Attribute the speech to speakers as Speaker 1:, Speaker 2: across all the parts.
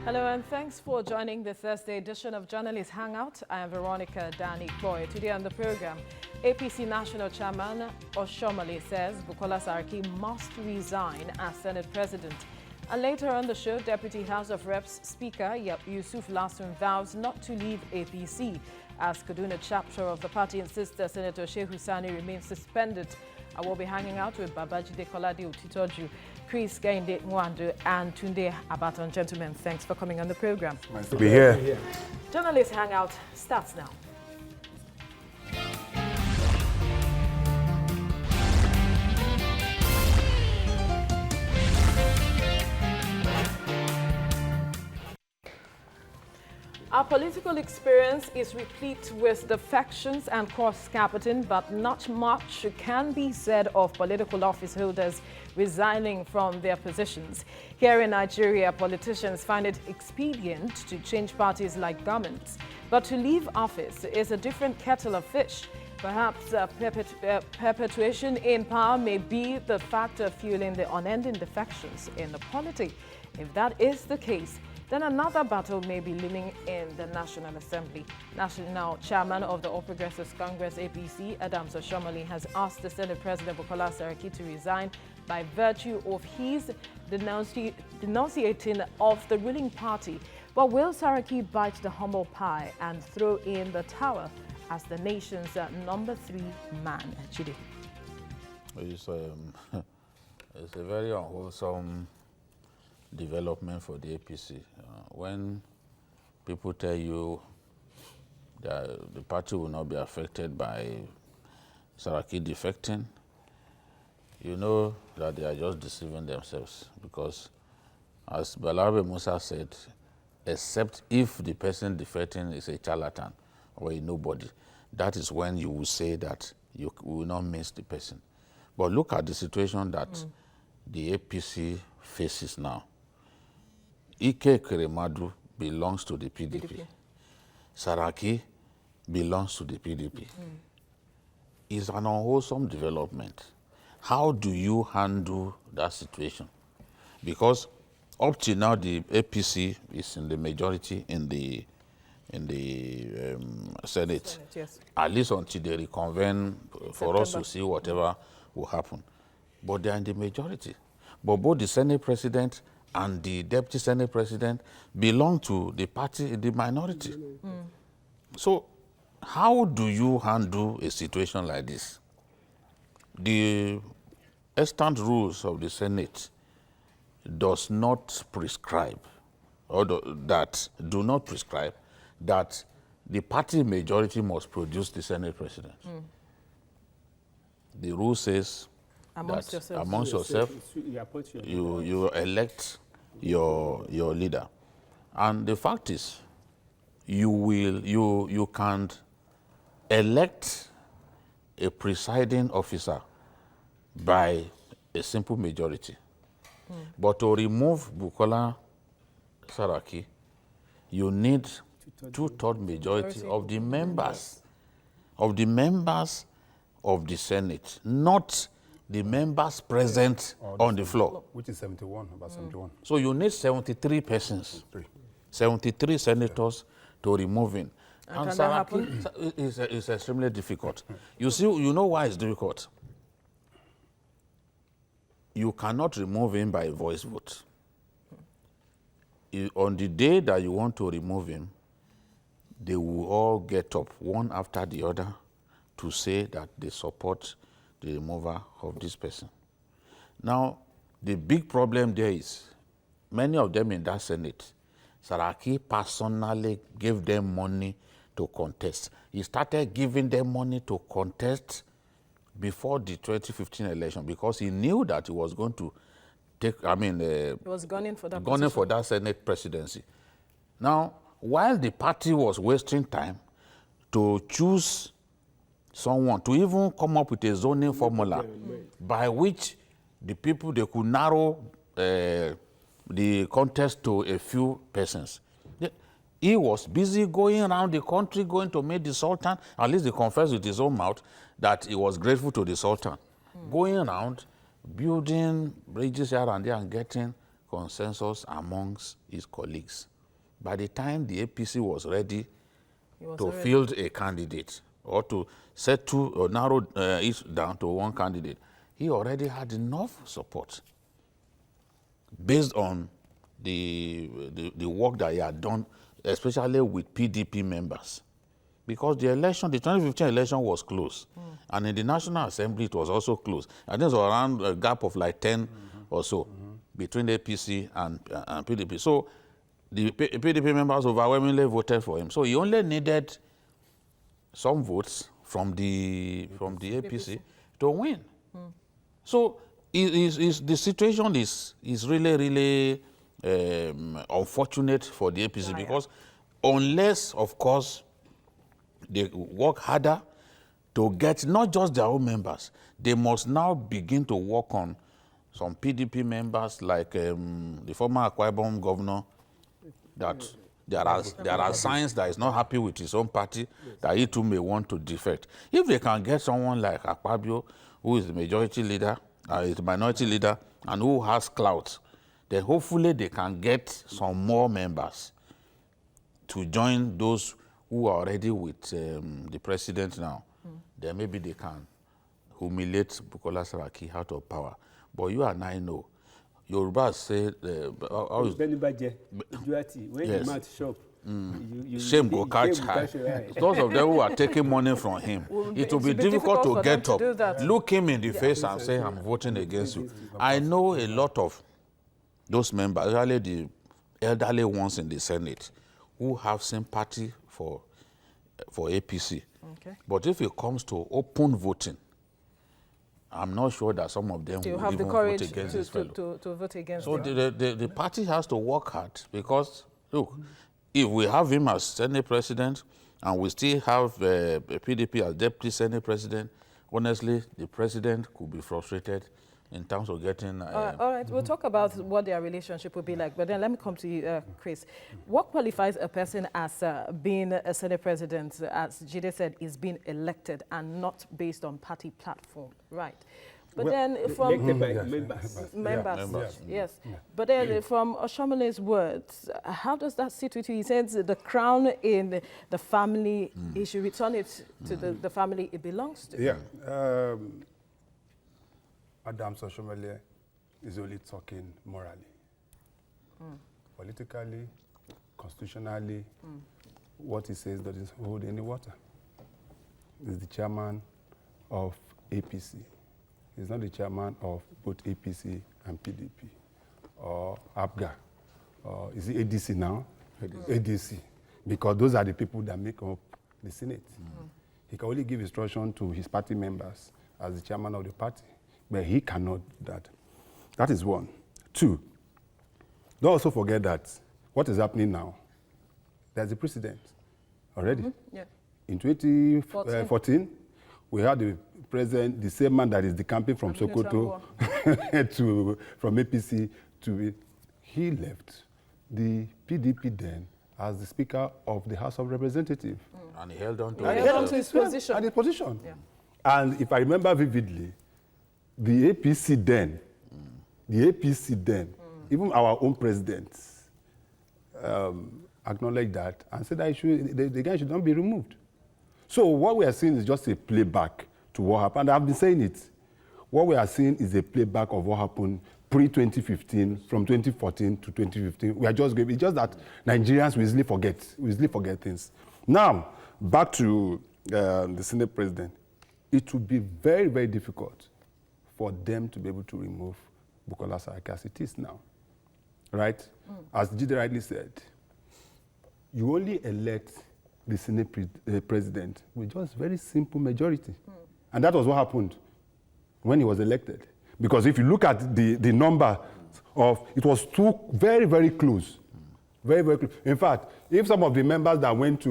Speaker 1: Hello and thanks for joining the Thursday edition of Journalist Hangout. I am Veronica Dani Chloe. Today on the program, APC National Chairman Oshomole says Bukola Saraki must resign as Senate President. And later on the show, Deputy House of Reps Speaker Yusuf Lassun vows not to leave APC as Kaduna chapter of the party insists that Senator Shehu Sani remains suspended. I will be hanging out with Babajide Kolade Utitoju, Chris Gainde Nwandu, and Tunde Abaton. Gentlemen, thanks for coming on the program.
Speaker 2: Nice to be here.
Speaker 1: Journalist Hangout starts now. Our political experience is replete with defections and cross-carpeting, but not much can be said of political office holders resigning from their positions. Here in Nigeria, politicians find it expedient to change parties like governments. But to leave office is a different kettle of fish. Perhaps perpetuation in power may be the factor fueling the unending defections in the polity. If that is the case, then another battle may be looming in the National Assembly. National Chairman of the All Progressives Congress, APC, Adams Oshomole, has asked the Senate President Bukola Saraki to resign by virtue of his denunciating of the ruling party. But will Saraki bite the humble pie and throw in the towel as the nation's number 3 man? Chidi.
Speaker 3: It's a very unwholesome development for the APC. When people tell you that the party will not be affected by Saraki defecting, you know that they are just deceiving themselves, because as Balarabe Musa said, except if the person defecting is a charlatan or a nobody, that is when you will say that you will not miss the person. But look at the situation that the APC faces now. Ike Keremadu belongs to the PDP. Saraki belongs to the PDP. It's an unwholesome development. How do you handle that situation? Because up to now, the APC is in the majority in the Senate.
Speaker 1: Yes.
Speaker 3: At least until they reconvene for us to see whatever will happen. But they are in the majority. But both the Senate President and the Deputy Senate President belong to the party in the minority. So how do you handle a situation like this? The extant rules of the Senate does not prescribe, or do not prescribe that the party majority must produce the Senate President. The rule says
Speaker 1: Amongst
Speaker 3: yourself, you elect your leader. And the fact is, you can elect a presiding officer by a simple majority. But to remove Bukola Saraki, you need two-thirds majority of the members of the Senate, not the members present on the floor.
Speaker 2: Which is 71, about 71.
Speaker 3: So you need 73 persons, 73 senators to remove him. And
Speaker 1: can that happen?
Speaker 3: Is extremely difficult. You see, you know why it's difficult? You cannot remove him by voice vote. On the day that you want to remove him, they will all get up, one after the other, to say that they support the removal of this person. Now, the big problem there is, many of them in that Senate, Saraki personally gave them money to contest. He started giving them money to contest before the 2015 election, because he knew that he was going to take, he
Speaker 1: was gunning for that
Speaker 3: gunning for that Senate presidency. Now, while the party was wasting time to choose someone, to even come up with a zoning formula by which the people, they could narrow the contest to a few persons. He was busy going around the country, going to meet the Sultan. At least he confessed with his own mouth that he was grateful to the Sultan. Going around, building bridges here and there and getting consensus amongst his colleagues by the time the APC was ready
Speaker 1: He was
Speaker 3: to
Speaker 1: already-
Speaker 3: field a candidate or to settle or narrow it down to one candidate, he already had enough support based on the work that he had done, especially with PDP members. Because the 2015 election was close. And in the National Assembly, it was also close. And this was around a gap of like 10 or so between APC and PDP. So the PDP members overwhelmingly voted for him. So he only needed some votes from the APC to win. So the situation is really, really unfortunate for the APC because unless, of course, they work harder to get not just their own members, they must now begin to work on some PDP members like the former Akwa Ibom governor, that there are signs that he's not happy with his own party, that he too may want to defect. If they can get someone like Akpabio, who is the majority leader, is the minority leader, and who has clout, then hopefully they can get some more members to join those who are already with the president now. Then maybe they can humiliate Bukola Saraki out of power. But you and I know, Yoruba say,
Speaker 4: when
Speaker 3: Yes.
Speaker 4: you match shop,
Speaker 3: shame go catch high. Those of them who are taking money from him, it will be difficult to
Speaker 1: for them
Speaker 3: get
Speaker 1: to
Speaker 3: up,
Speaker 1: do that.
Speaker 3: look him in the face and say, I'm voting against you. I know a lot of those members, especially the elderly ones in the Senate, who have sympathy for APC.
Speaker 1: Okay.
Speaker 3: But if it comes to open voting, I'm not sure that some of them
Speaker 1: Do you
Speaker 3: will
Speaker 1: have
Speaker 3: even
Speaker 1: the courage
Speaker 3: vote against this fellow.
Speaker 1: to vote against
Speaker 3: So
Speaker 1: him?
Speaker 3: the party has to work hard because, look, if we have him as Senate president and we still have PDP as deputy Senate president, honestly, the president could be frustrated in terms of getting...
Speaker 1: All right, we'll talk about what their relationship will be like, but then let me come to you, Chris. What qualifies a person as being a Senate president, as Jide said, is being elected and not based on party platform, right? But then from...
Speaker 4: elected by
Speaker 2: Yes.
Speaker 4: members.
Speaker 1: Members, yes. But then from Oshomole's words, how does that sit with you? He says the crown in the family, he should return it to the family it belongs to.
Speaker 2: Yeah. Adam Soshomele is only talking morally. Politically, constitutionally, what he says doesn't hold any water. He's the chairman of APC. He's not the chairman of both APC and PDP or APGA. Or is it ADC now? ADC. Because those are the people that make up the Senate. He can only give instruction to his party members as the chairman of the party, but he cannot do that. That is one. Two, don't also forget that what is happening now, there's a precedent already.
Speaker 1: Yeah.
Speaker 2: In 2014, we had the president, the same man that is decamping from Sokoto from APC to, he left the PDP then as the Speaker of the House of Representatives.
Speaker 3: and he held on to
Speaker 1: And
Speaker 3: it.
Speaker 1: he held on to his position.
Speaker 2: And his position.
Speaker 1: Yeah.
Speaker 2: And if I remember vividly, the APC then, even our own president acknowledged that and said that the guy should not be removed. So what we are seeing is just a playback to what happened. I've been saying it. What we are seeing is a playback of what happened pre-2015, from 2014 to 2015. We are just going. It's just that Nigerians will easily forget things. Now, back to the Senate president. It will be very, very difficult for them to be able to remove Bukola Saraki as it is now, right? As Jide rightly said, you only elect the Senate president with just very simple majority. And that was what happened when he was elected. Because if you look at the number of, it was two very, very close. Very, very close. In fact, if some of the members that went to,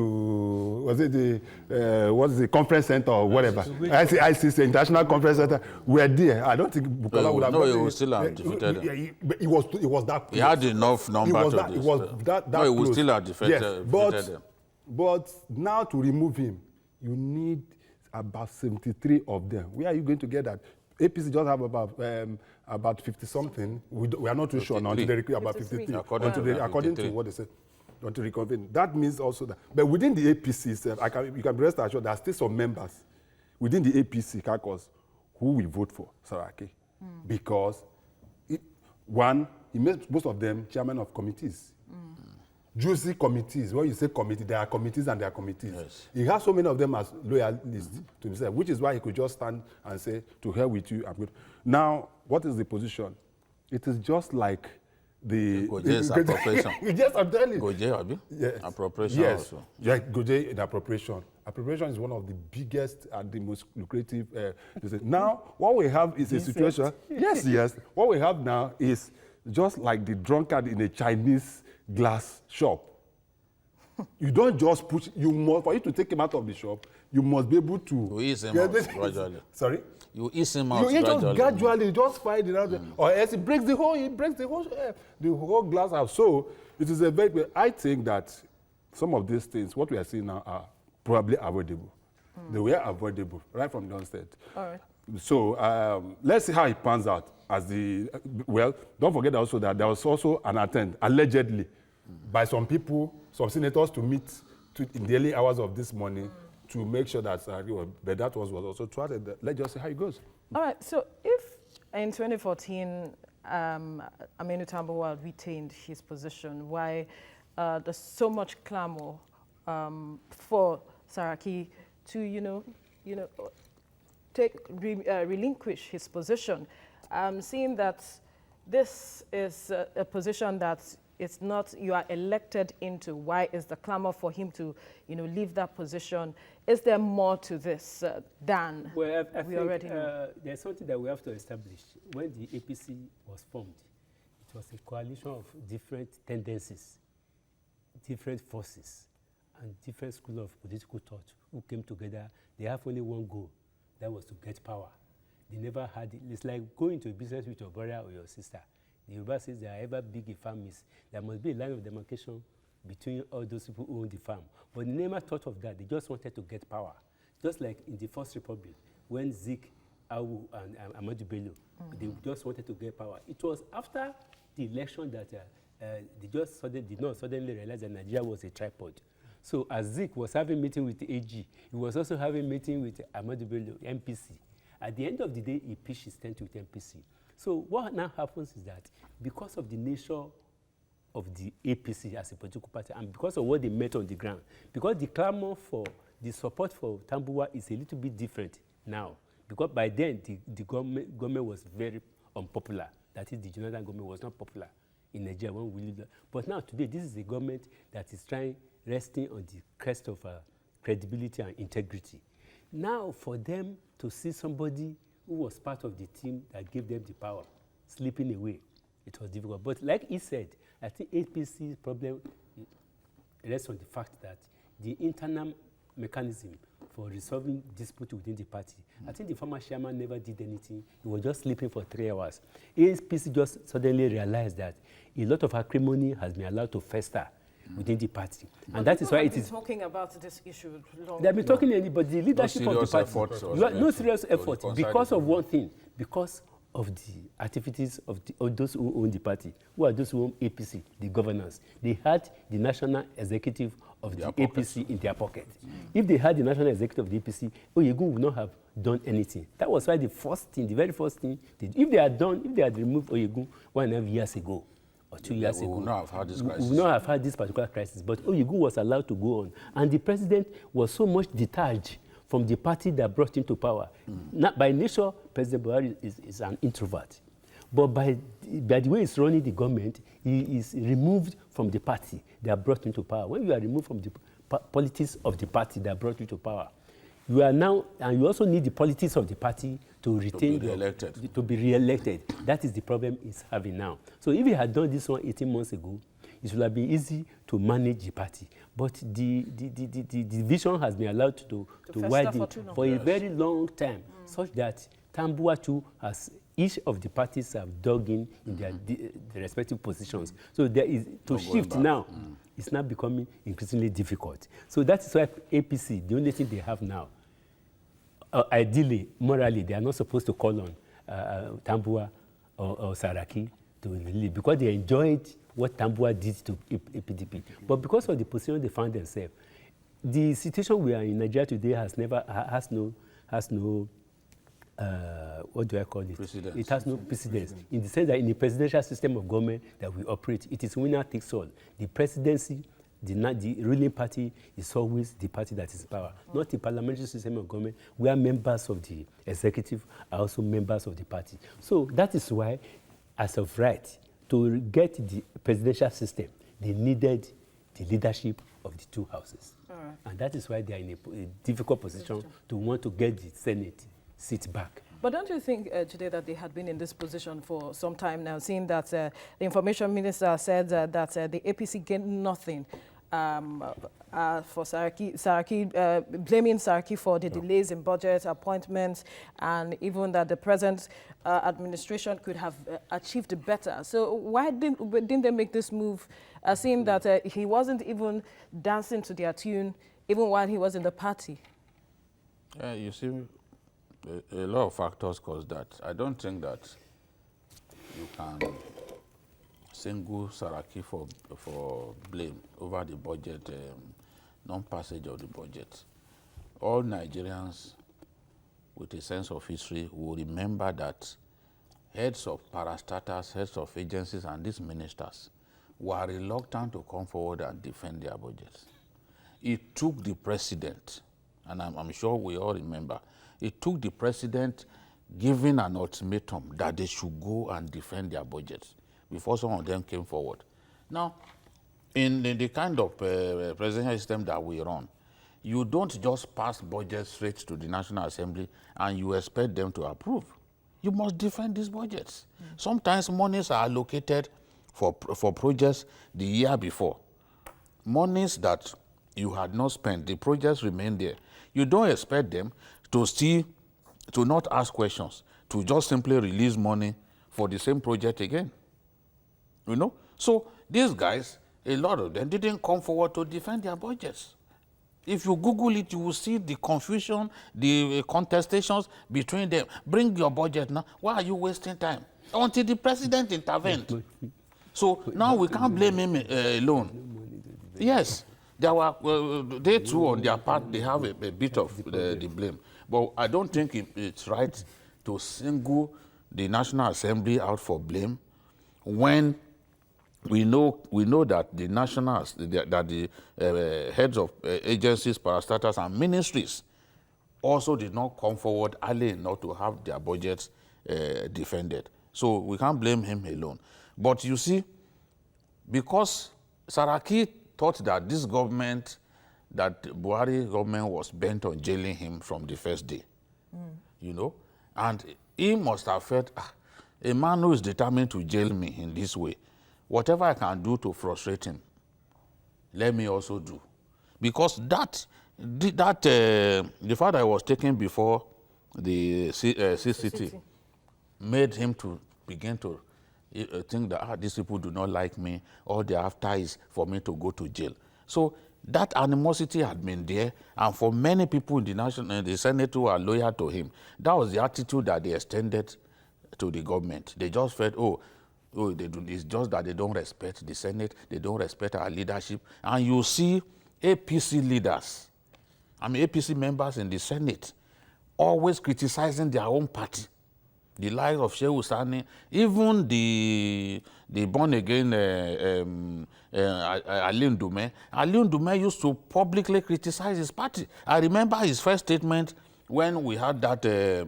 Speaker 2: was it the conference center or whatever, ICC, International Conference Center, were there, I don't think Bukola would have...
Speaker 3: No, he would still have defeated them.
Speaker 2: It was that close.
Speaker 3: He had enough number
Speaker 2: It was
Speaker 3: to
Speaker 2: that,
Speaker 3: this.
Speaker 2: it was that
Speaker 3: No, he would
Speaker 2: close.
Speaker 3: still have defeated,
Speaker 2: Yes,
Speaker 3: defeated them.
Speaker 2: but now to remove him, you need about 73 of them. Where are you going to get that? APC just have about 50 something. We are not too sure now. Until they recruit about 53.
Speaker 3: According to
Speaker 2: According to
Speaker 3: 53.
Speaker 2: what they say. to reconvene. That means also that, but within the APC itself, you can rest assured there are still some members within the APC caucus who will vote for Saraki because, one, he makes most of them chairman of committees. Juicy committees. When you say committee, there are committees and there are committees. Yes. He has so many of them as loyalists to himself, which is why he could just stand and say, to hell with you, I'm good. Now, what is the position? It is just like the
Speaker 3: appropriation.
Speaker 2: Yes, I'm telling you.
Speaker 3: Goje,
Speaker 2: yes.
Speaker 3: Appropriation
Speaker 2: yes.
Speaker 3: also.
Speaker 2: Yeah, Goje in appropriation. Appropriation is one of the biggest and the most lucrative. Now, what we have is a situation. Yes. What we have now is just like the drunkard in a Chinese glass shop. You don't just push. You must, for you to take him out of the shop, you must be able to.
Speaker 3: You ease him out gradually.
Speaker 2: Sorry.
Speaker 3: You ease him out
Speaker 2: gradually. Just find it out, or else it breaks the whole glass out. So it is a very. I think that some of these things, what we are seeing now, are probably avoidable. They were avoidable right from the onset.
Speaker 1: All right.
Speaker 2: So let's see how it pans out. Don't forget also that there was also an attempt, allegedly, by some people, some senators, to meet in the early hours of this morning to make sure that, but that was also thwarted. Let's just see how it goes.
Speaker 1: All right. So if in 2014, Aminu Tambuwal retained his position, why there's so much clamor for Saraki to, relinquish his position, seeing that this is a position that it's not you are elected into. Why is the clamor for him to, leave that position? Is there more to this than
Speaker 4: we
Speaker 1: already know?
Speaker 4: There's something that we have to establish. When the APC was formed, it was a coalition of different tendencies, different forces, and different schools of political thought who came together. They have only one goal, that was to get power. They never had it. It's like going to a business with your brother or your sister. The Yoruba says there are ever big a farm is, there must be a line of demarcation between all those people who own the farm. But they never thought of that. They just wanted to get power. Just like in the First Republic, when Zik, Awu, and Ahmadu Bello, they just wanted to get power. It was after the election that they just did not suddenly realize that Nigeria was a tripod. So as Zik was having meeting with the AG, he was also having meeting with Ahmadu Bello, MPC. At the end of the day, he pitched his tent with MPC. So what now happens is that because of the nature of the APC as a political party and because of what they met on the ground, because the clamor for the support for Tambuwal is a little bit different now. Because by then, the government was very unpopular. That is, the Jonathan government was not popular in Nigeria when we lived there. But now today, this is a government that is resting on the crest of credibility and integrity. Now, for them to see somebody who was part of the team that gave them the power slipping away, it was difficult. But like he said, I think APC's problem rests on the fact that the internal mechanism for resolving disputes within the party, I think the former chairman never did anything. He was just sleeping for 3 hours. APC just suddenly realized that a lot of acrimony has been allowed to fester within the party. And that is why it is
Speaker 1: talking about this issue long.
Speaker 4: They have been talking, but the leadership of the party, no serious effort, because of one thing, because of the activities of those who own the party, who are those who own APC, the governance. They had the national executive of the APC in their pocket. If they had the national executive of the APC, Oyegun would not have done anything. That was why the very first thing, if they had removed Oyegun 1.5 years ago, or 2 years ago,
Speaker 3: we would not have had this crisis.
Speaker 4: We would not have had this particular crisis. But Oyegun was allowed to go on. And the president was so much detached from the party that brought him to power. Not by nature, President Buhari is an introvert. But by the way he's running the government, he is removed from the party that brought him to power. When you are removed from the politics of the party that brought you to power, you are now, and you also need the politics of the party to retain, to be re-elected. That is the problem he's having now. So if he had done this one 18 months ago, it would have been easy to manage the party. But the division has been allowed to widen for a very long time, such that Tambuwal too has, each of the parties have dug in their respective positions. So there is, to shift now, it's now becoming increasingly difficult. So that is why APC, the only thing they have now, ideally, morally, they are not supposed to call on Tambuwal or Saraki to relieve because they enjoyed what Tambuwal did to PDP. But because of the position they found themselves, the situation we are in Nigeria today has no what do I call it?
Speaker 3: Precedence.
Speaker 4: It has no precedence in the sense that in the presidential system of government that we operate, it is winner takes all. The presidency, the ruling party is always the party that is in power, not the parliamentary system of government where members of the executive are also members of the party. So that is why, as of right, to get the presidential system, they needed the leadership of the two houses.
Speaker 1: Right.
Speaker 4: And that is why they are in a difficult position to want to get the Senate seat back.
Speaker 1: But don't you think, today, that they had been in this position for some time now, seeing that the information minister said that the APC gained nothing for Saraki, blaming Saraki for the delays in budget appointments, and even that the present administration could have achieved better. So why didn't they make this move, seeing that he wasn't even dancing to their tune, even while he was in the party?
Speaker 3: You see, a lot of factors cause that. I don't think that you can single Saraki for blame over the budget, non-passage of the budget. All Nigerians with a sense of history will remember that heads of parastatals, heads of agencies, and these ministers were reluctant to come forward and defend their budgets. It took the president, and I'm sure we all remember, it took the president giving an ultimatum that they should go and defend their budgets before some of them came forward. Now, in the kind of presidential system that we run, you don't just pass budgets straight to the National Assembly and you expect them to approve. You must defend these budgets. Sometimes monies are allocated for projects the year before. Monies that you had not spent, the projects remain there. You don't expect them to not ask questions, to just simply release money for the same project again. You know? So these guys, a lot of them didn't come forward to defend their budgets. If you Google it, you will see the confusion, the contestations between them. Bring your budget now. Why are you wasting time? Until the president intervened. So now we can't blame him alone. Yes, there were, they too on their part, they have a bit of the blame. But I don't think it's right to single the National Assembly out for blame when we know that the heads of agencies, parastatals, and ministries also did not come forward early enough to have their budgets defended. So we can't blame him alone. But you see, because Saraki thought that this government, that Buhari government was bent on jailing him from the first day, you know, and he must have felt, a man who is determined to jail me in this way, whatever I can do to frustrate him, let me also do. Because the fact that I was taken before the CCT made him to begin to think that these people do not like me, all they're after is for me to go to jail. So that animosity had been there, and for many people in the Senate who are loyal to him, that was the attitude that they extended to the government. They just felt, it's just that they don't respect the Senate, they don't respect our leadership. And you see APC leaders, APC members in the Senate, always criticizing their own party. The likes of Shehu Sani, even the born-again Aliun Dume. Aliun Dume used to publicly criticize his party. I remember his first statement when we had that the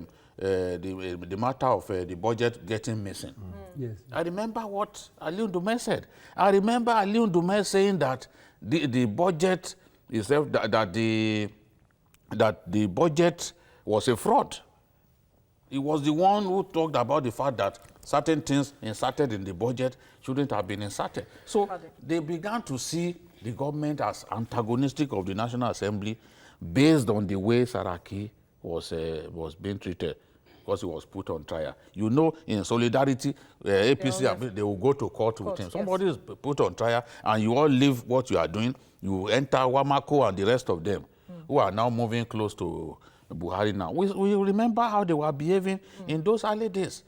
Speaker 3: matter of the budget getting missing.
Speaker 4: Yes.
Speaker 3: I remember what Aliun Dume said. I remember Aliun Dume saying that the budget itself, that the budget was a fraud. He was the one who talked about the fact that certain things inserted in the budget shouldn't have been inserted. So they began to see the government as antagonistic of the National Assembly based on the way Saraki was being treated, because he was put on trial. You know, in solidarity, APC, they will go to court with him. Somebody is put on trial, and you all leave what you are doing. You enter Wamako and the rest of them, who are now moving close to Buhari now. We remember how they were behaving in those early days.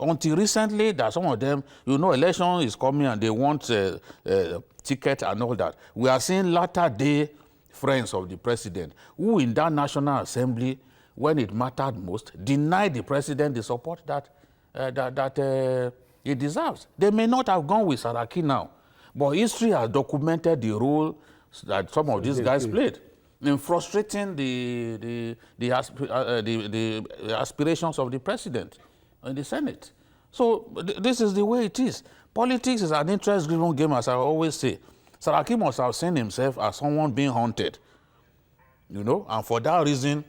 Speaker 3: Until recently, that some of them, election is coming and they want ticket and all that. We are seeing latter-day friends of the president who in that National Assembly, when it mattered most, denied the president the support that he deserves. They may not have gone with Saraki now, but history has documented the role that some of these guys played in frustrating the aspirations of the president in the Senate. So this is the way it is. Politics is an interest-driven game, as I always say. Saraki must have seen himself as someone being haunted, and for that reason,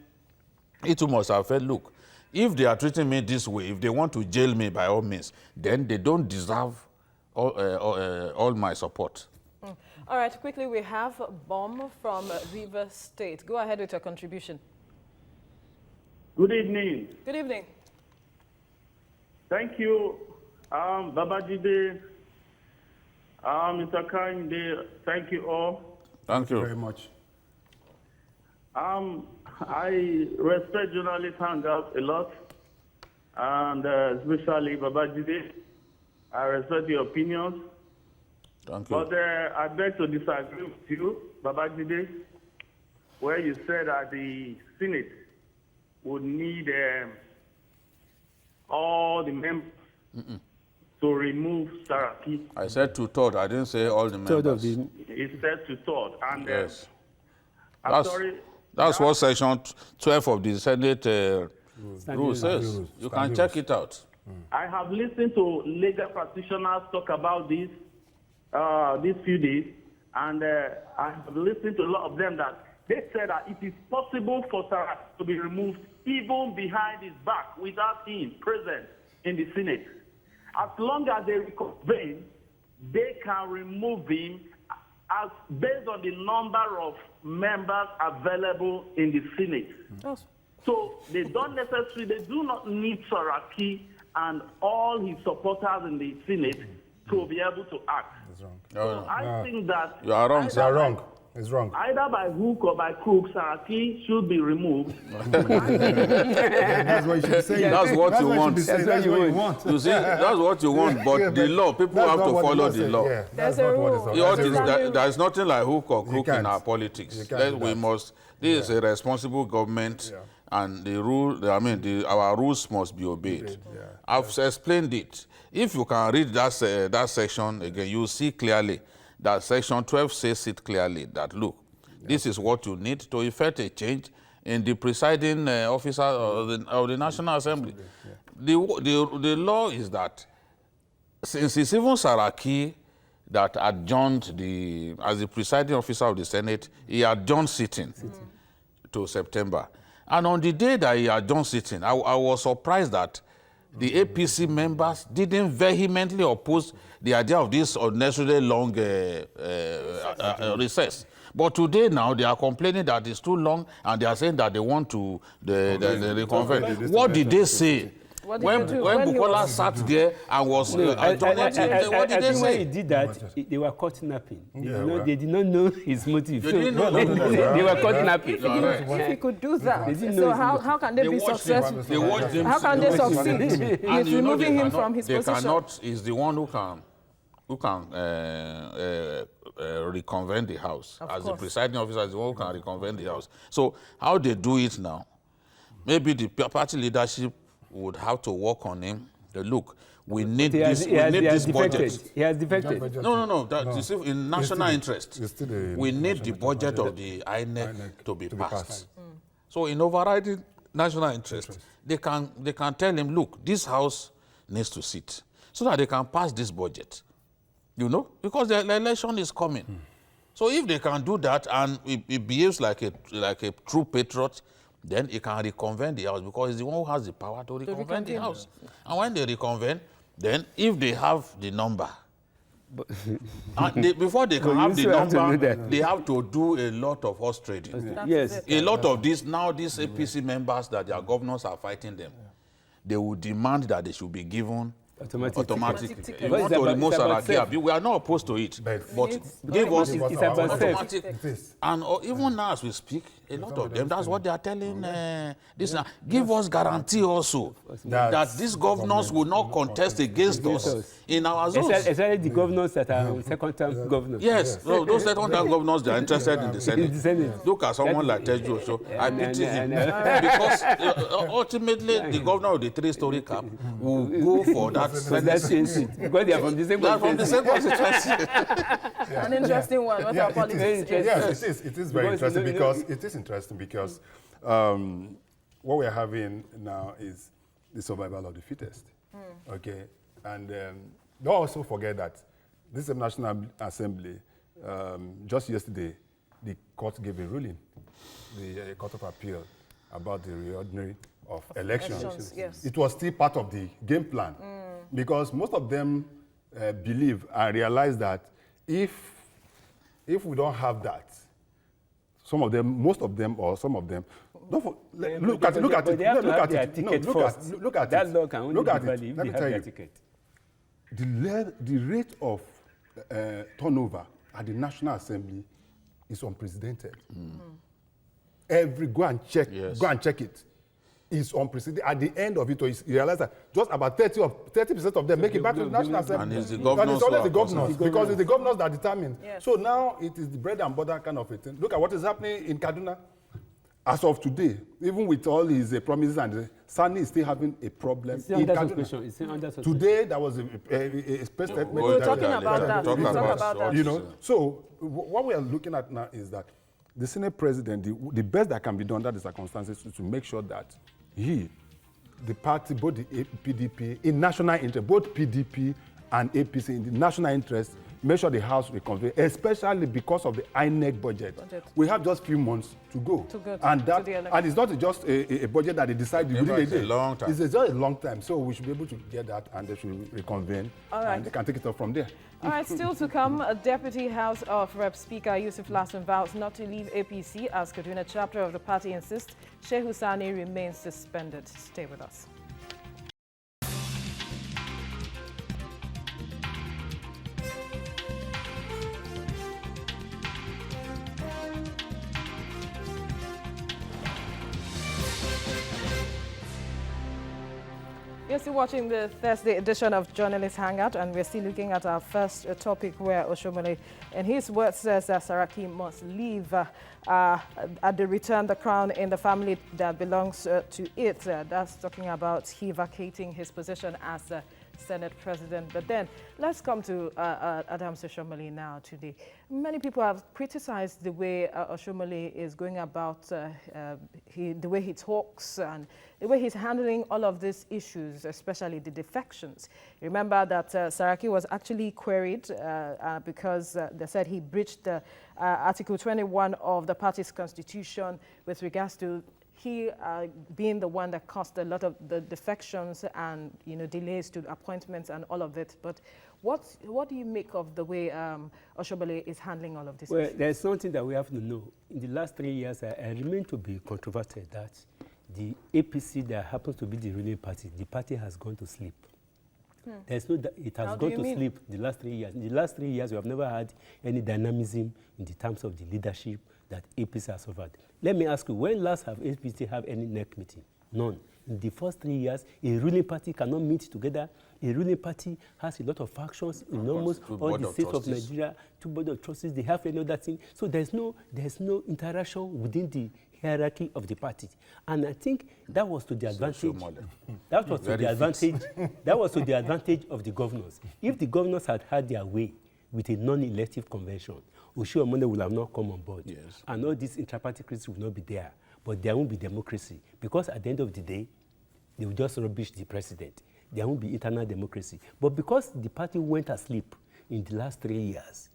Speaker 3: he too must have felt, look, if they are treating me this way, if they want to jail me by all means, then they don't deserve all my support.
Speaker 1: All right, quickly, we have Bomb from Rivers State. Go ahead with your contribution.
Speaker 5: Good evening.
Speaker 1: Good evening.
Speaker 5: Thank you, Babajide, Mr. Kainde. Thank you all.
Speaker 3: Thank you
Speaker 2: very much.
Speaker 5: I respect journalist Hangout a lot, and especially Babajide. I respect your opinions.
Speaker 3: Thank you.
Speaker 5: But I beg to disagree with you, Babajide, where you said that the Senate would need all the members to remove Saraki.
Speaker 3: I said two-thirds. I didn't say all the members.
Speaker 5: It said two-thirds. And
Speaker 3: yes.
Speaker 5: I'm sorry.
Speaker 3: That's what Section 12 of the Senate rule says. You can check it out.
Speaker 5: I have listened to legal practitioners talk about this these few days, and I have listened to a lot of them that they said that it is possible for Saraki to be removed even behind his back without him present in the Senate. As long as they reconvene, they can remove him as based on the number of members available in the Senate.
Speaker 1: Yes.
Speaker 5: So they do not need Saraki and all his supporters in the Senate to be able to act.
Speaker 2: That's wrong.
Speaker 5: So I think that
Speaker 3: You are wrong,
Speaker 2: You are wrong. It's wrong.
Speaker 5: either by hook or by crook, Saraki should be removed.
Speaker 2: That's what you should say.
Speaker 3: That's what you want.
Speaker 2: That's what you want.
Speaker 3: You see, that's what you want, but
Speaker 2: Yeah,
Speaker 3: the law, people
Speaker 2: that's
Speaker 3: have
Speaker 2: not
Speaker 3: to
Speaker 2: what
Speaker 3: follow
Speaker 2: law
Speaker 3: the
Speaker 2: says.
Speaker 3: law.
Speaker 2: Yeah,
Speaker 1: There's
Speaker 2: that's
Speaker 1: a
Speaker 2: not what
Speaker 1: rule.
Speaker 2: it's
Speaker 3: You know,
Speaker 2: There's a rule.
Speaker 3: there is nothing like hook or crook in
Speaker 2: can't.
Speaker 3: our politics.
Speaker 2: You can't do
Speaker 3: We
Speaker 2: that.
Speaker 3: must. This is a responsible government, and the rule. Our rules must be obeyed. I've explained it. If you can read that section again, you see clearly that Section 12 says it clearly that look, this is what you need to effect a change in the presiding officer of the National Assembly. The law is that since it's even Saraki that adjourned as the presiding officer of the Senate, he adjourned sitting to September. And on the day that he adjourned sitting, I was surprised that the APC members didn't vehemently oppose the idea of this unnecessarily long recess. But today now, they are complaining that it's too long, and they are saying that they want to reconvene. What did they say? When Bukola sat there and was what did they say?
Speaker 4: When he did that, they were caught napping. They did not know his motive.
Speaker 3: They didn't know.
Speaker 4: They were caught napping.
Speaker 1: If he could do that,
Speaker 4: They didn't
Speaker 1: so
Speaker 4: know
Speaker 1: how can they be successful?
Speaker 3: They watched him.
Speaker 1: How can they succeed?
Speaker 3: And
Speaker 1: He's removing him from his
Speaker 3: they
Speaker 1: position.
Speaker 3: cannot. Is the one who can reconvene the House. As the presiding officer is the one who can reconvene the House. So how they do it now? Maybe the party leadership would have to work on him. Look, we need this. We need this budget.
Speaker 4: He has defected.
Speaker 3: No. You see, in national interest, we need the budget of the INEC to be passed. So in overriding national interest, they can tell him, look, this House needs to sit so that they can pass this budget. Because the election is coming. So if they can do that and it behaves like a true patriot, then he can reconvene the House because he's the one who has the power to reconvene the House. And when they reconvene, then if they have the number, before they can have the number, they have to do a lot of horse trading.
Speaker 4: Yes.
Speaker 3: A lot of these APC members that their governors are fighting them, they will demand that they should be given automatic.
Speaker 1: ticket.
Speaker 3: You want to remove Saraki? We are not opposed to it, but give us automatic. And even now as we speak, A lot of them, that's what they are telling this. Give us guarantee also that these governors will not contest against us in our zones.
Speaker 4: Especially the governors that are second-term governors.
Speaker 3: Yes, so those second-term governors, they are interested in the Senate. Look at someone like Tejo. So I pity him because ultimately the governor of the three-story cap will go for that Senate.
Speaker 4: Because they are from the same
Speaker 3: constituency.
Speaker 1: An interesting one. What our politics is.
Speaker 2: Yes, it is very interesting because what we're having now is the survival of the fittest. Okay, and don't also forget that this National Assembly, just yesterday, the court gave a ruling, the Court of Appeal, about the reordering of elections.
Speaker 1: Yes.
Speaker 2: It was still part of the game plan because most of them believe and realize that if we don't have that, some of them, most of them, or some of them, look at it.
Speaker 4: That law can only be valid if they have their ticket.
Speaker 2: The rate of turnover at the National Assembly is unprecedented. Go and check it. It's unprecedented. At the end of it, you realize that just about 30% of them make it back to the National Assembly.
Speaker 3: And it's the governors.
Speaker 2: And it's always the governors, because it's the governors that determine.
Speaker 1: Yes.
Speaker 2: So now it is the bread and butter kind of a thing. Look at what is happening in Kaduna. As of today, even with all his promises, and Sani is still having a problem in Kaduna.
Speaker 4: It's under suspicion.
Speaker 2: Today, there was a press statement.
Speaker 1: We're talking about that. We'll talk about that.
Speaker 2: You know, so what we are looking at now is that the Senate president, the best that can be done under the circumstances is to make sure that the party, both the PDP, in national interest, both PDP and APC in the national interest, make sure the House will convene, especially because of the INEC budget. We have just a few months to go. And it's not just a budget that they decide within a day.
Speaker 3: It's a long time.
Speaker 2: It's just a long time. So we should be able to get that, and they should reconvene.
Speaker 1: All right.
Speaker 2: And they can take it up from there.
Speaker 1: All right, still to come, Deputy House of Rep Speaker Yusuf Lasson vows not to leave APC as Kaduna chapter of the party insists Shehu Sani remains suspended. Stay with us. You're still watching the Thursday edition of Journalist Hangout, and we're still looking at our first topic where Oshomole, in his words, says that Saraki must leave at the return the crown in the family that belongs to it. That's talking about he vacating his position as Senate President. But then let's come to Adams Oshomole now today. Many people have criticized the way Oshomole is going about, the way he talks and the way he's handling all of these issues, especially the defections. Remember that Saraki was actually queried because they said he breached Article 21 of the party's constitution with regards to he being the one that caused a lot of the defections and delays to appointments and all of it. But what do you make of the way Oshomole is handling all of this?
Speaker 4: Well, there's something that we have to know. In the last 3 years, I remain to be controversial that the APC that happens to be the ruling party, the party has gone to sleep. There's no, it has gone to sleep the last 3 years. In the last 3 years, we have never had any dynamism in the terms of the leadership that APC has suffered. Let me ask you, when last have APC have any NEC meeting? None. In the first 3 years, a ruling party cannot meet together. A ruling party has a lot of factions in almost all the states of Nigeria, 2 board of trustees, they have any other thing. So there's no interaction within the hierarchy of the party. And I think that was to the advantage. That was to the advantage. That was to the advantage of the governors. If the governors had had their way with a non-elective convention, Oshiomhole will have not come on board. Yes. And all these intra-party critics will not be there. But there won't be democracy. Because at the end of the day, they will just rubbish the president. There won't be internal democracy. But because the party went asleep in the last 3 years,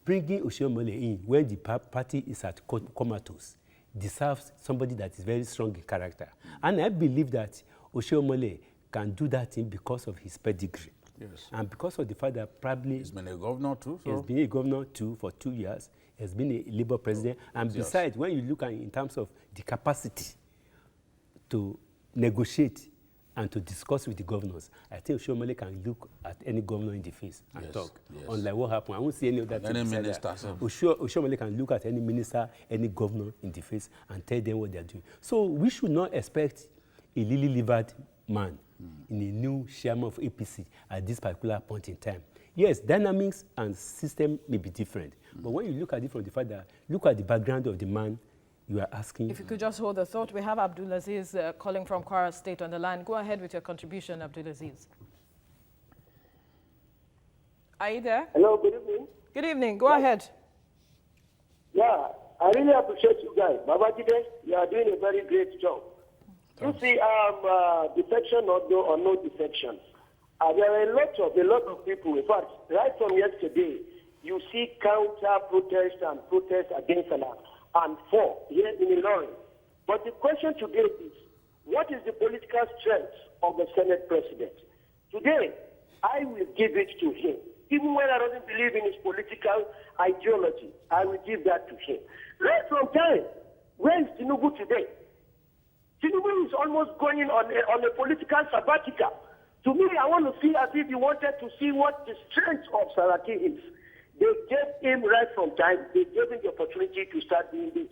Speaker 4: bringing Oshiomhole in when the party is at comatose deserves somebody that is very strong in character. And I believe that Oshiomhole can do that thing because of his pedigree. Yes. And because of the fact that probably
Speaker 3: he's been a governor too. So.
Speaker 4: He's been a governor too for 2 years. He's been a Labour president. And besides, when you look at in terms of the capacity to negotiate and to discuss with the governors, I think Oshomole can look at any governor in the face and talk. Unlike what happened, I won't see any of that.
Speaker 3: Any minister.
Speaker 4: Oshomole can look at any minister, any governor in the face and tell them what they're doing. So we should not expect a lily-livered man in a new chairman of APC at this particular point in time. Yes, dynamics and system may be different, but when you look at it from the fact that, look at the background of the man you are asking.
Speaker 1: If you could just hold the thought, we have Abdulaziz calling from Kwara State on the line. Go ahead with your contribution, Abdulaziz. Are you there?
Speaker 6: Hello, good evening.
Speaker 1: Good evening. Go ahead.
Speaker 6: Yeah, I really appreciate you guys. Babajide, you are doing a very great job. Thanks. You see, defection or no defection. There are a lot of people. In fact, right from yesterday, you see counter protest and protest against Allah and for here in Ilorin. But the question today is, what is the political strength of the Senate President? Today, I will give it to him. Even when I don't believe in his political ideology, I will give that to him. Right from time, where is Tinubu today? Tinubu is almost going on a political sabbatical. To me, I want to see as if he wanted to see what the strength of Saraki is. They gave him right from time. They gave him the opportunity to start doing this.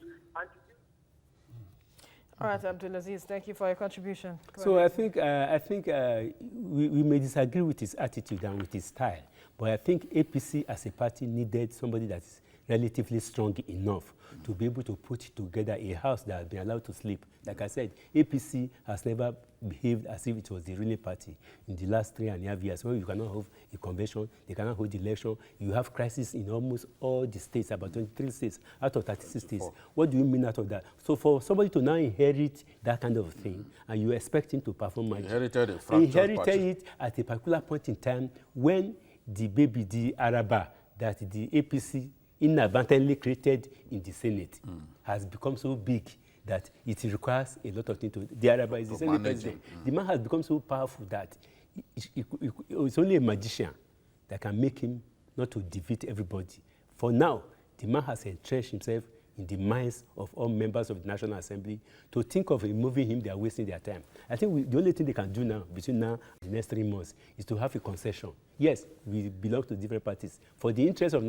Speaker 1: All right, Abdulaziz, thank you for your contribution.
Speaker 4: So I think we may disagree with his attitude and with his style, but I think APC as a party needed somebody that is relatively strong enough to be able to put together a house that has been allowed to sleep. Like I said, APC has never behaved as if it was the ruling party in the last 3.5 years. When you cannot have a convention, they cannot hold the election, you have crisis in almost all the states, about 23 states out of 36 states. What do you mean out of that? So for somebody to now inherit that kind of thing, and you expect him to perform magic, inherited it at a particular point in time when the baby, the Araba, that the APC inadvertently created in the Senate has become so big that it requires a lot of things to. The Araba is the Senate president. The man has become so powerful that it's only a magician that can make him not to defeat everybody. For now, the man has entrenched himself in the minds of all members of the National Assembly. To think of removing him, they are wasting their time. I think the only thing they can do now, between now and the next 3 months, is to have a concession. Yes, we belong to different parties. For the interest of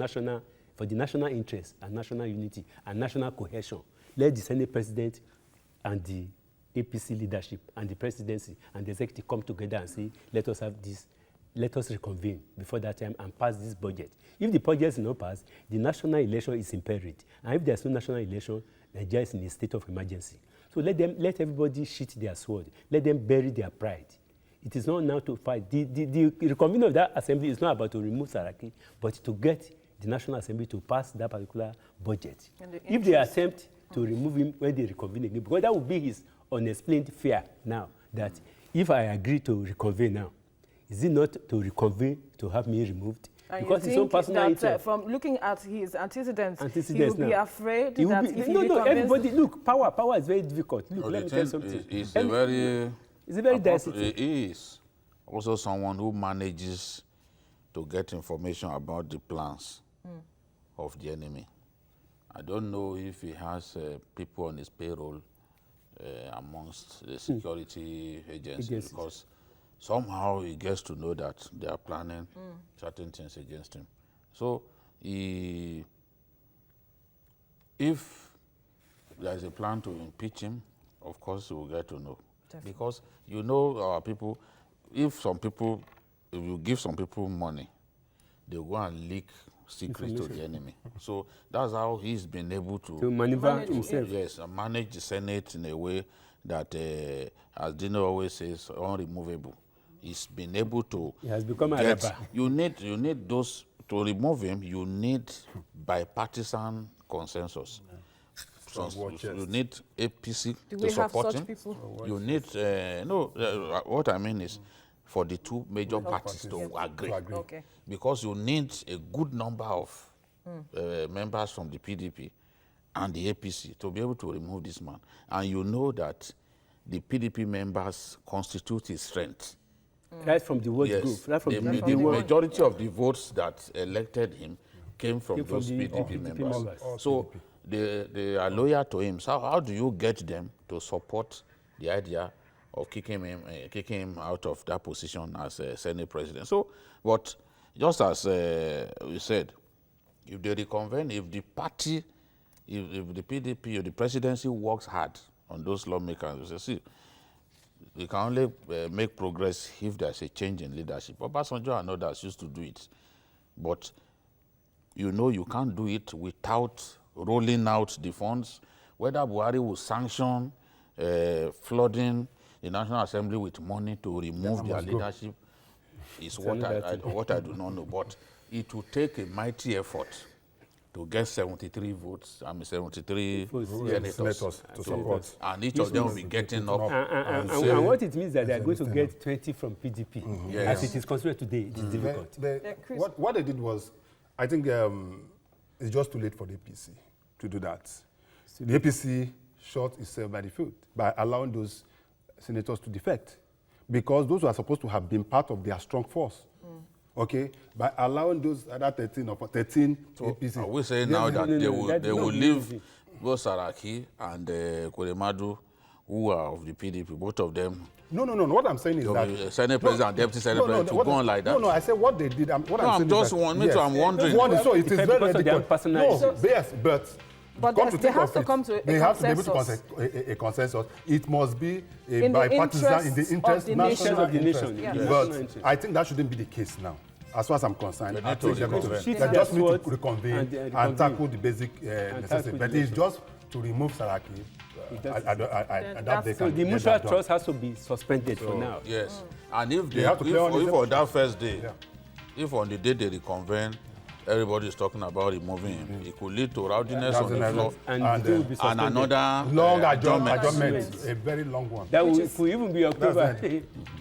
Speaker 4: for the national interest and national unity and national cohesion, let the Senate President and the APC leadership and the presidency and the executive come together and say, let us have this, let us reconvene before that time and pass this budget. If the budget is not passed, the national election is impaired. And if there's no national election, Nigeria is in a state of emergency. So let everybody sheath their sword. Let them bury their pride. It is not now to fight. The reconvening of that assembly is not about to remove Saraki, but to get the National Assembly to pass that particular budget. If they attempt to remove him when they reconvene again, because that would be his unexplained fear now, that if I agree to reconvene now, is it not to reconvene to have me removed?
Speaker 1: And
Speaker 4: because
Speaker 1: you
Speaker 4: his own
Speaker 1: think
Speaker 4: personal
Speaker 1: that,
Speaker 4: interest.
Speaker 1: from looking at his antecedents he will be afraid
Speaker 4: he
Speaker 1: that
Speaker 4: be,
Speaker 1: if he
Speaker 4: no, everybody, look, power is very difficult. Look,
Speaker 3: No,
Speaker 4: let me tell you something.
Speaker 3: It's a very
Speaker 4: dicey thing.
Speaker 3: He is also someone who manages to get information about the plans of the enemy. I don't know if he has people on his payroll amongst the security agencies, because somehow he gets to know that they are planning certain things against him. So if there is a plan to impeach him, of course he will get to know. Definitely. Because you know our people, if you give some people money, they will go and leak secrets to the enemy. So that's how he's been able to
Speaker 4: maneuver himself.
Speaker 3: Yes, manage the Senate in a way that, as Dino always says, unremovable. He's been able to.
Speaker 4: He has become a rapper.
Speaker 3: You need those to remove him. You need bipartisan consensus. So you need APC to support him. You need what I mean is, for the two major parties to agree.
Speaker 1: Okay.
Speaker 3: Because you need a good number of members from the PDP and the APC to be able to remove this man. And you know that the PDP members constitute his strength.
Speaker 4: Right from the word group. Right from
Speaker 3: the majority of the votes that elected him came from those PDP members. So they are loyal to him. So how do you get them to support the idea of kicking him out of that position as Senate president. So, but just as we said, if they reconvene, if the party, if the PDP or the presidency works hard on those lawmakers, you see, we can only make progress if there's a change in leadership. Obasanjo and others used to do it. But you know you can't do it without rolling out the funds. Whether Buhari will sanction flooding the National Assembly with money to remove their leadership is what I do not know. But it will take a mighty effort to get 73 votes, 73 senators
Speaker 2: to support.
Speaker 3: And each of them will be getting up.
Speaker 4: And what it means that they are going to get 20 from PDP. As it is considered today, it is difficult.
Speaker 2: What they did was, I think it's just too late for the APC to do that. The APC shot itself by the foot by allowing those senators to defect, because those who are supposed to have been part of their strong force. Okay, by allowing those other 13 or 13 APC.
Speaker 3: Are we saying now that they will leave both Saraki and Kuremadu, who are of the PDP, both of them?
Speaker 2: No. What I'm saying is that
Speaker 3: Senate president and deputy senate president to go on like that.
Speaker 2: No. I said what they did. I'm
Speaker 3: wondering.
Speaker 2: So it is very difficult. Yes, but
Speaker 1: they have to come to a consensus.
Speaker 2: They have to be able to a consensus. It must be a bipartisan in the interest, national interest. But I think that shouldn't be the case now. As far as I'm concerned, I think they just need to reconvene and tackle the basic necessity. But it's just to remove Saraki.
Speaker 4: So the mutual trust has to be suspended for now.
Speaker 3: Yes. And if on that first day, if on the day they reconvene, everybody is talking about removing him, it could lead to rowdiness on the floor
Speaker 4: and
Speaker 3: another
Speaker 2: long adjournment, a very long one.
Speaker 4: That could even be October.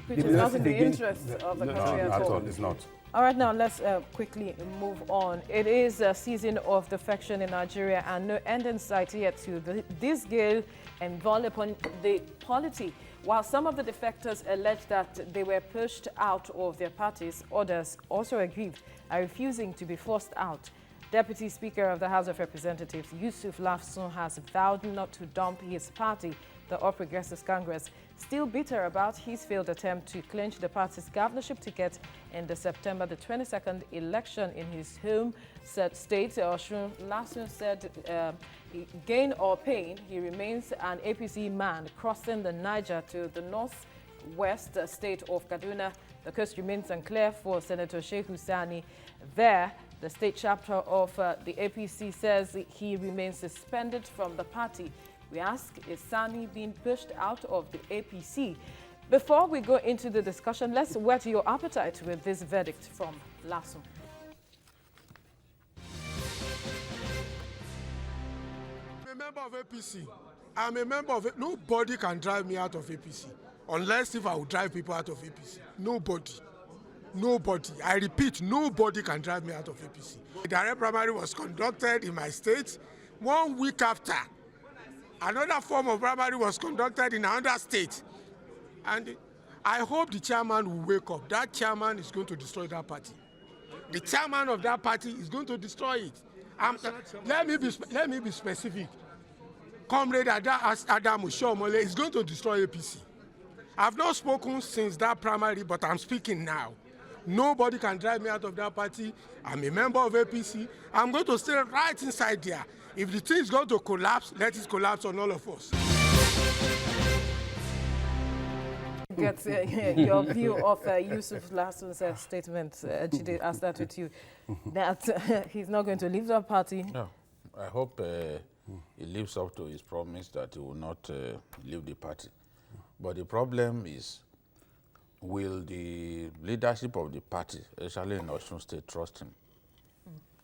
Speaker 1: Which is not in the interest of the country at all.
Speaker 2: It's not.
Speaker 1: All right, now let's quickly move on. It is a season of defection in Nigeria and no end in sight yet to this gale enveloping the polity. While some of the defectors allege that they were pushed out of their parties, others, also aggrieved, are refusing to be forced out. Deputy Speaker of the House of Representatives, Yusuf Lafsun, has vowed not to dump his party, the All Progressives Congress, still bitter about his failed attempt to clinch the party's governorship ticket in the September the 22nd election in his home state. Lafsun said, gain or pain, he remains an APC man crossing the Niger to the northwest state of Kaduna. The coast remains unclear for Senator Shehu Sani. There, the state chapter of the APC says he remains suspended from the party. We ask, is Sani being pushed out of the APC? Before we go into the discussion, let's whet your appetite with this verdict from Lafsun.
Speaker 7: I'm a member of APC. I'm a member of it. Nobody can drive me out of APC. Unless if I will drive people out of APC. Nobody. I repeat, nobody can drive me out of APC. The direct primary was conducted in my state. 1 week after, another form of primary was conducted in another state. And I hope the chairman will wake up. That chairman is going to destroy that party. The chairman of that party is going to destroy it. Let me be specific. Comrade Adam Ushomole is going to destroy APC. I've not spoken since that primary, but I'm speaking now. Nobody can drive me out of that party. I'm a member of APC. I'm going to stay right inside there. If the thing is going to collapse, let it collapse on all of us.
Speaker 1: Get your view of Yusuf Lafsun's statement. Jide, I'll start with you. That he's not going to leave the party.
Speaker 3: No, I hope he lives up to his promise that he will not leave the party. But the problem is, will the leadership of the party, especially in Osun State, trust him?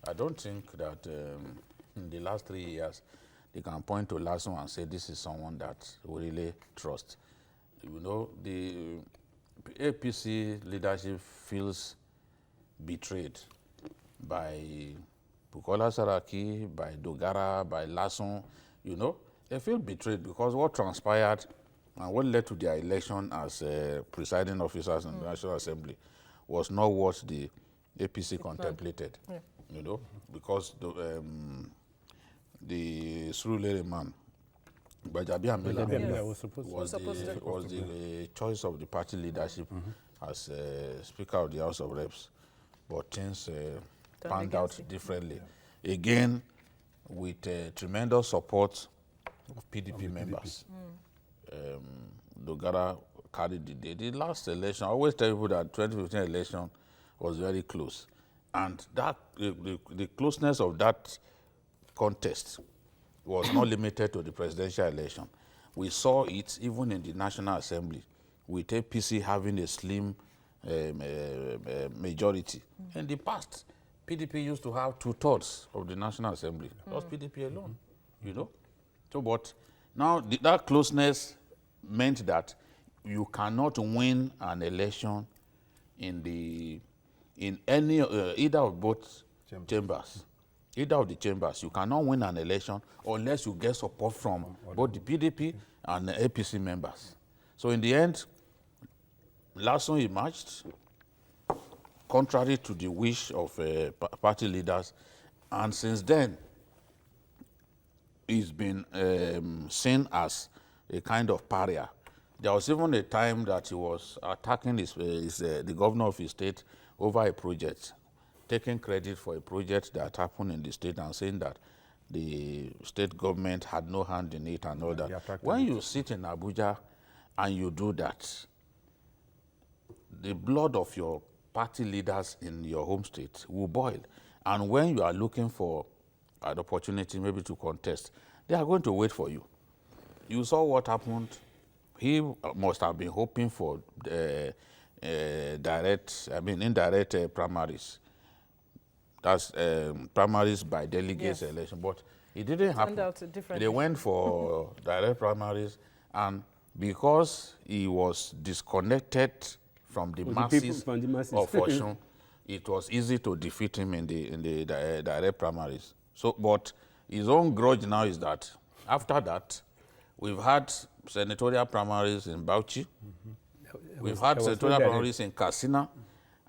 Speaker 3: I don't think that in the last 3 years, they can point to Lafsun and say this is someone that we really trust. You know, the APC leadership feels betrayed by Bukola Saraki, by Dogara, by Lafsun. You know, they feel betrayed because what transpired and what led to their election as presiding officers in the National Assembly was not what the APC contemplated. Yeah. You know, because the Surulere man Gbajabiamila
Speaker 4: was supposed to.
Speaker 3: was the choice of the party leadership as Speaker of the House of Reps, but things panned out differently. Again, with tremendous support of PDP members. Dogara carried the day. The last election, I always tell people that 2015 election was very close. And that the closeness of that contest was not limited to the presidential election. We saw it even in the National Assembly, with APC having a slim majority. In the past, PDP used to have 2/3 of the National Assembly. Just PDP alone, you know. So, but now that closeness meant that you cannot win an election in any either of both chambers. Either of the chambers, you cannot win an election unless you get support from both the PDP and the APC members. So in the end, Lasso emerged, contrary to the wish of party leaders, and since then, he's been seen as a kind of pariah. There was even a time that he was attacking the governor of his state over a project, taking credit for a project that happened in the state and saying that the state government had no hand in it and all that. When you sit in Abuja and you do that, the blood of your party leaders in your home state will boil. And when you are looking for an opportunity maybe to contest, they are going to wait for you. You saw what happened. He must have been hoping for indirect primaries. That's primaries by delegates election, but it didn't happen. They went for direct primaries, and because he was disconnected from the masses of Osun, it was easy to defeat him in the direct primaries. So, but his own grudge now is that after that, we've had senatorial primaries in Bauchi, we've had senatorial primaries in Katsina,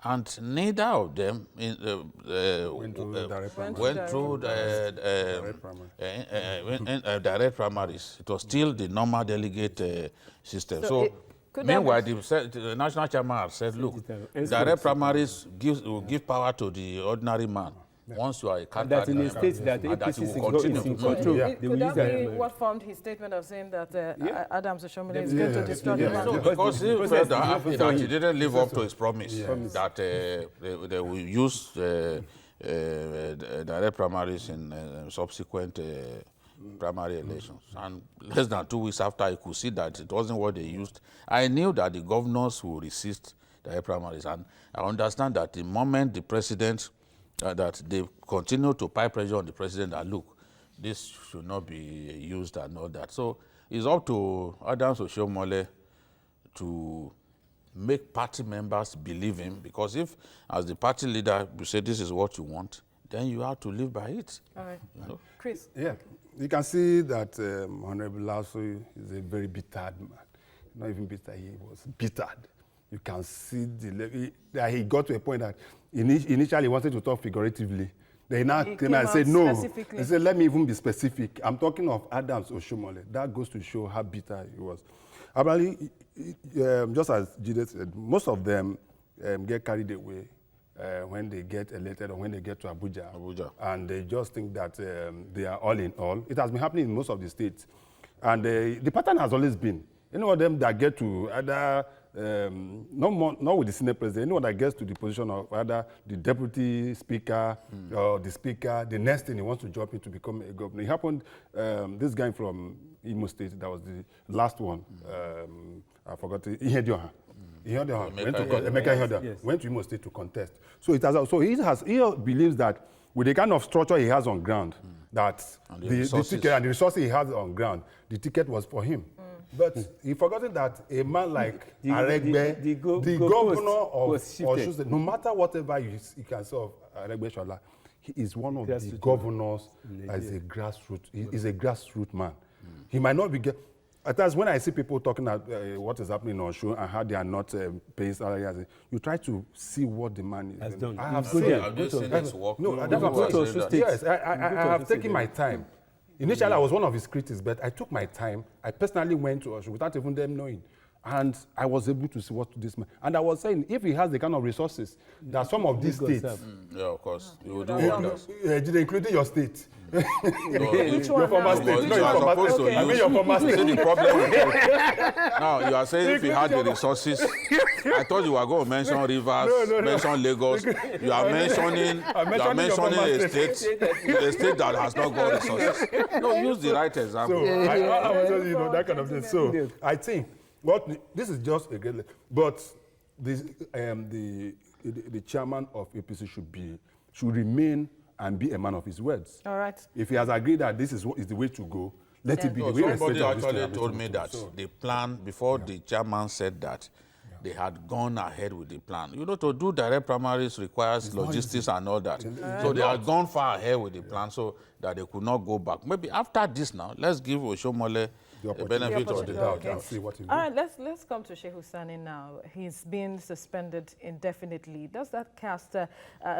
Speaker 3: and neither of them went through direct primaries. It was still the normal delegate system. So meanwhile, the national chairman has said, look, direct primaries will give power to the ordinary man. Once you are a candidate,
Speaker 4: in a state that the APC is in control.
Speaker 1: Could that be what formed his statement of saying that Adams Oshomole is going to destroy the man?
Speaker 3: No, because he felt that he didn't live up to his promise, that they will use direct primaries in subsequent primary elections. And less than 2 weeks after, I could see that it wasn't what they used. I knew that the governors would resist direct primaries, and I understand that the moment the president that they continue to pile pressure on the president that, look, this should not be used and all that. So it's up to Adams Oshomole to make party members believe him, because if, as the party leader, you say this is what you want, then you have to live by it.
Speaker 1: All right.
Speaker 3: You know?
Speaker 1: Chris.
Speaker 2: Yeah, you can see that Honorable Lasso is a very bittered man. Not even bitter, he was bittered. You can see that he got to a point that initially he wanted to talk figuratively. Then he now came and said, no. He said, let me even be specific. I'm talking of Adams Oshomole. That goes to show how bitter he was. Apparently, just as Jide said, most of them get carried away when they get elected or when they get to Abuja. And they just think that they are all in all. It has been happening in most of the states. And the pattern has always been, any of them that get to either not with the Senate president, anyone that gets to the position of either the deputy speaker or the speaker, the next thing he wants to jump in to become a governor. It happened, this guy from Imo State, that was the last one, I forgot, Ihedioha. Went to Imo State to contest. So it has. So he believes that with the kind of structure he has on ground, that the ticket and the resources he has on ground, the ticket was for him. But he forgotten that a man like Aregbe, the governor of Osun, no matter whatever you can say of Aregbe Shola, he is one of the governors as a grassroots. He is a grassroots man. He might not be. At times, when I see people talking about what is happening on Osun and how they are not paying salaries, you try to see what the man is doing. I have seen it. Yes, I have taken my time. Initially, I was one of his critics, but I took my time. I personally went to Osun without even them knowing. And I was able to see what this man. And I was saying, if he has the kind of resources that some of these states,
Speaker 3: Yeah, of course, you will do wonders.
Speaker 2: including your state,
Speaker 3: No,
Speaker 1: Which one
Speaker 2: your former
Speaker 1: now?
Speaker 2: state,
Speaker 3: you
Speaker 2: no, your
Speaker 3: are
Speaker 2: former
Speaker 3: supposed
Speaker 2: state.
Speaker 3: to
Speaker 2: I mean
Speaker 3: use.
Speaker 2: your former
Speaker 3: See
Speaker 2: state.
Speaker 3: the problem with it. Now you are saying if you had the resources, I thought you were going to mention Rivers,
Speaker 2: No.
Speaker 3: mention Lagos. You are mentioning a state that has not got resources. No, use the right example.
Speaker 2: So I was just, that kind of thing. So I think this is just a great, but this, the chairman of APC should remain and be a man of his words.
Speaker 1: All right.
Speaker 2: If he has agreed that this is the way to go, let it be the way.
Speaker 3: Somebody
Speaker 2: respected
Speaker 3: actually
Speaker 2: of this
Speaker 3: told me that the plan before the chairman said that. They had gone ahead with the plan. You know, to do direct primaries requires logistics and all that. So they had gone far ahead with the plan so that they could not go back. Maybe after this now, let's give Oshomole the benefit of the doubt.
Speaker 2: and see what he
Speaker 1: All right, let's come to Shehu Sani now. He's been suspended indefinitely. Does that cast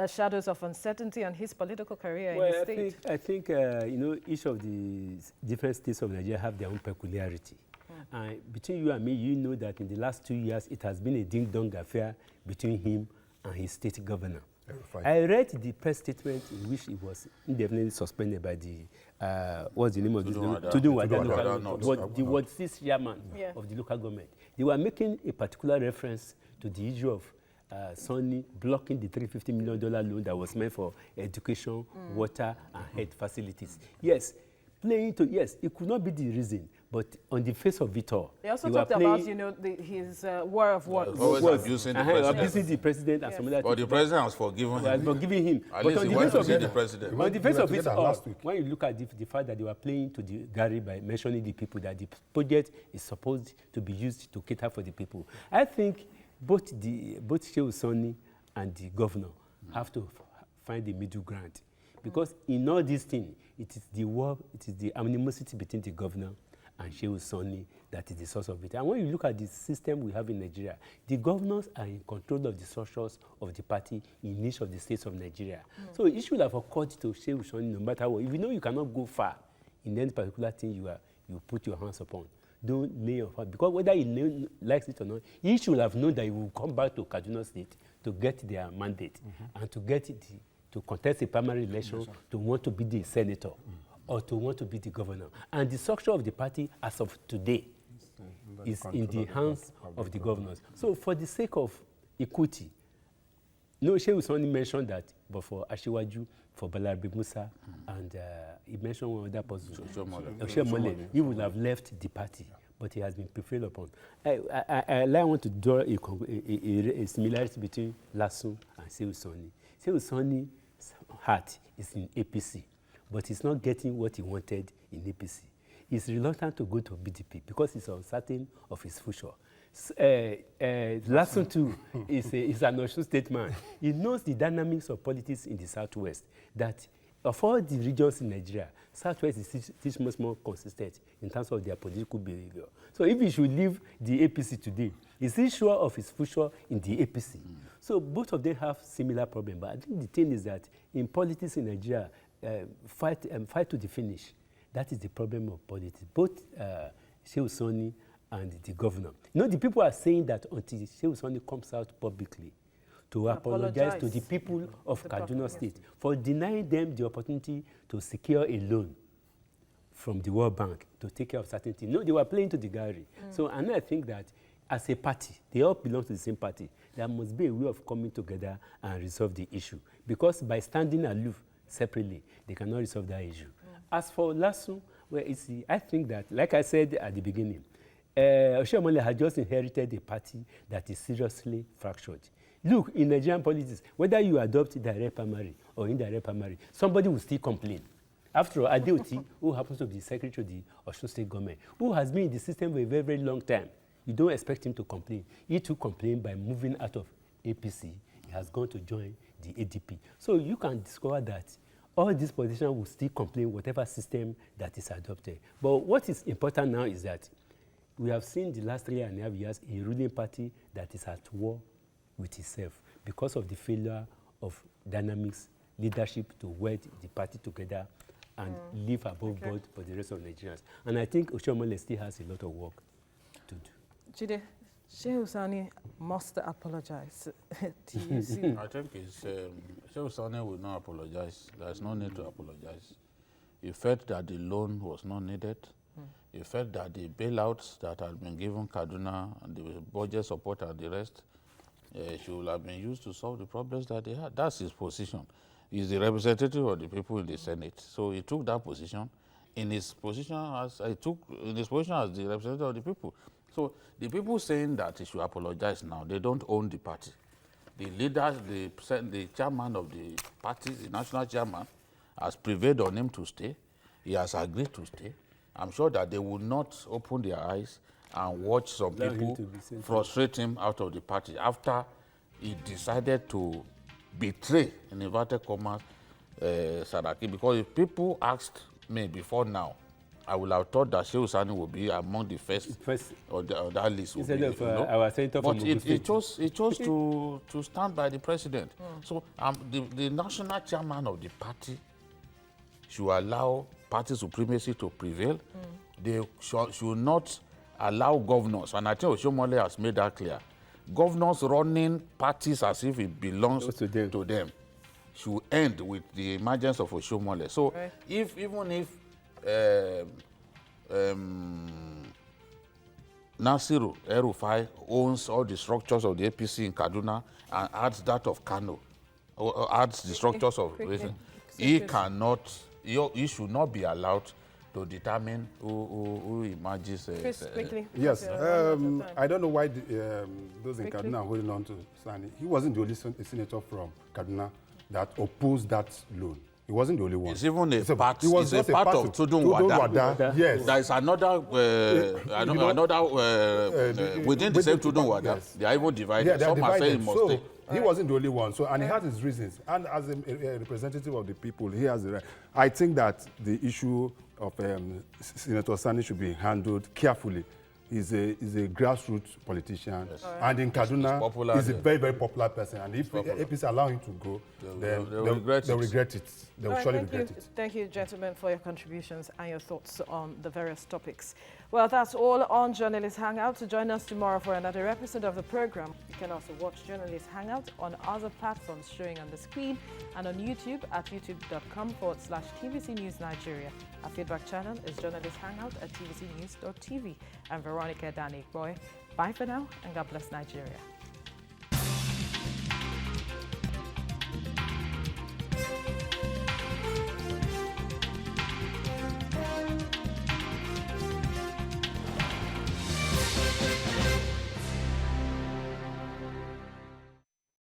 Speaker 1: shadows of uncertainty on his political career in the state?
Speaker 4: I think each of the different states of Nigeria have their own peculiarity. Between you and me, you know that in the last 2 years, it has been a ding-dong affair between him and his state governor. I read the press statement in which he was indefinitely suspended by the, what's the name of this? Tudun the ward 6 chairman of the local government. They were making a particular reference to the issue of Sani blocking the $350 million loan that was meant for education, water, and health facilities. Yes, it could not be the reason, but on the face of it all,
Speaker 1: they also talked about, his war of words.
Speaker 3: Always abusing the president.
Speaker 4: Abusing the president and some other
Speaker 3: But the president has forgiven him.
Speaker 4: Forgiving him.
Speaker 3: At least he went to see the president.
Speaker 4: On the face of it all, when you look at the fact that they were playing to the Gary by mentioning the people, that the project is supposed to be used to cater for the people, I think both Shehu Sani and the governor have to find the middle ground. Because in all these things, it is the animosity between the governor and Shehu Sani that is the source of it. And when you look at the system we have in Nigeria, the governors are in control of the structures of the party in each of the states of Nigeria. So it should have occurred to Shehu Sani no matter what. If you know you cannot go far in any particular thing you put your hands upon, don't lay your hand. Because whether he likes it or not, he should have known that he will come back to Kaduna State to get their mandate and to get it, to contest a primary election, to want to be the senator or to want to be the governor. And the structure of the party as of today is in the hands of the governors. So for the sake of equity, Shehu Sani mentioned that, but for Ashiwaju, for Balarabe Musa, and he mentioned one other person, Oshomole, he would have left the party, but he has been prevailed upon. I want to draw a similarity between Lasun and Shehu Sani. Shehu Sani's heart is in APC, but he's not getting what he wanted in APC. He's reluctant to go to BDP because he's uncertain of his future. Lasun too is an Osun State man. He knows the dynamics of politics in the Southwest, that of all the regions in Nigeria, Southwest is much more consistent in terms of their political behavior. So if he should leave the APC today, is he sure of his future in the APC? So both of them have similar problems. But I think the thing is that in politics in Nigeria, fight to the finish. That is the problem of politics. Both Shehu Sani and the governor. The people are saying that until Shehu Sani comes out publicly to apologize to the people of Kaduna State for denying them the opportunity to secure a loan from the World Bank to take care of certain things. No, they were playing to the gallery. So, and I think that as a party, they all belong to the same party. There must be a way of coming together and resolve the issue. Because by standing aloof separately, they cannot resolve that issue. As for Lasun, I think that, like I said at the beginning, Oshomole had just inherited a party that is seriously fractured. Look, in Nigerian politics, whether you adopt direct primary or indirect primary, somebody will still complain. After all, Adeoti, who happens to be the secretary of the Osun State government, who has been in the system for a very, very long time, you don't expect him to complain. He too complained by moving out of APC. He has gone to join the ADP. So you can discover that all these politicians will still complain whatever system that is adopted. But what is important now is that we have seen the last 3.5 years a ruling party that is at war with itself because of the failure of dynamics, leadership to wed the party together and live above board for the rest of Nigerians. And I think Oshiomhole still has a lot of work to do.
Speaker 1: Jide, Shehu Sani must apologize. Do you see?
Speaker 3: I think Shehu Sani will not apologize. There's no need to apologize. He felt that the loan was not needed. He felt that the bailouts that had been given Kaduna and the budget support and the rest should have been used to solve the problems that they had. That's his position. He's the representative of the people in the Senate. So he took that position in his position as the representative of the people. So the people saying that he should apologize now, they don't own the party. The leaders, the chairman of the party, the national chairman, has prevailed on him to stay. He has agreed to stay. I'm sure that they will not open their eyes and watch some people frustrate him out of the party after he decided to betray, in inverted commas, Saraki. Because if people asked me before now, I would have thought that Shehu Sani would be among the first on that list.
Speaker 4: Instead of our senator from
Speaker 3: But he chose to stand by the president. So the national chairman of the party should allow party supremacy to prevail. They should not allow governors, and I think Oshiomhole has made that clear, governors running parties as if it belongs to them should end with the emergence of Oshiomhole. So even if Nasiru El-Rufai owns all the structures of the APC in Kaduna and adds that of Kano, or adds the structures of he should not be allowed to determine who emerges.
Speaker 2: Yes, I don't know why those in Kaduna are holding on to Sani. He wasn't the only senator from Kaduna that opposed that loan. He wasn't the only one.
Speaker 3: It's even a part of Tudun Wada.
Speaker 2: Yes.
Speaker 3: There is another, within the same Tudun Wada, yes. They are even divided.
Speaker 2: Yeah,
Speaker 3: some are saying he must stay.
Speaker 2: He wasn't the only one, so, and he has his reasons. And as a representative of the people, he has the right. I think that the issue of Senator Sani should be handled carefully. He's a grassroots politician, yes. And in Kaduna, he's a very, very popular person. And if APC allow him to go, they'll regret it. They will surely regret it.
Speaker 1: Thank you, gentlemen, for your contributions and your thoughts on the various topics. Well, that's all on Journalist Hangout. So join us tomorrow for another episode of the program. You can also watch Journalist Hangout on other platforms showing on the screen and on YouTube at youtube.com/TVC News Nigeria. Our feedback channel is Journalist Hangout at tvcnews.tv. I'm Veronica Danik Boy. Bye for now, and God bless Nigeria.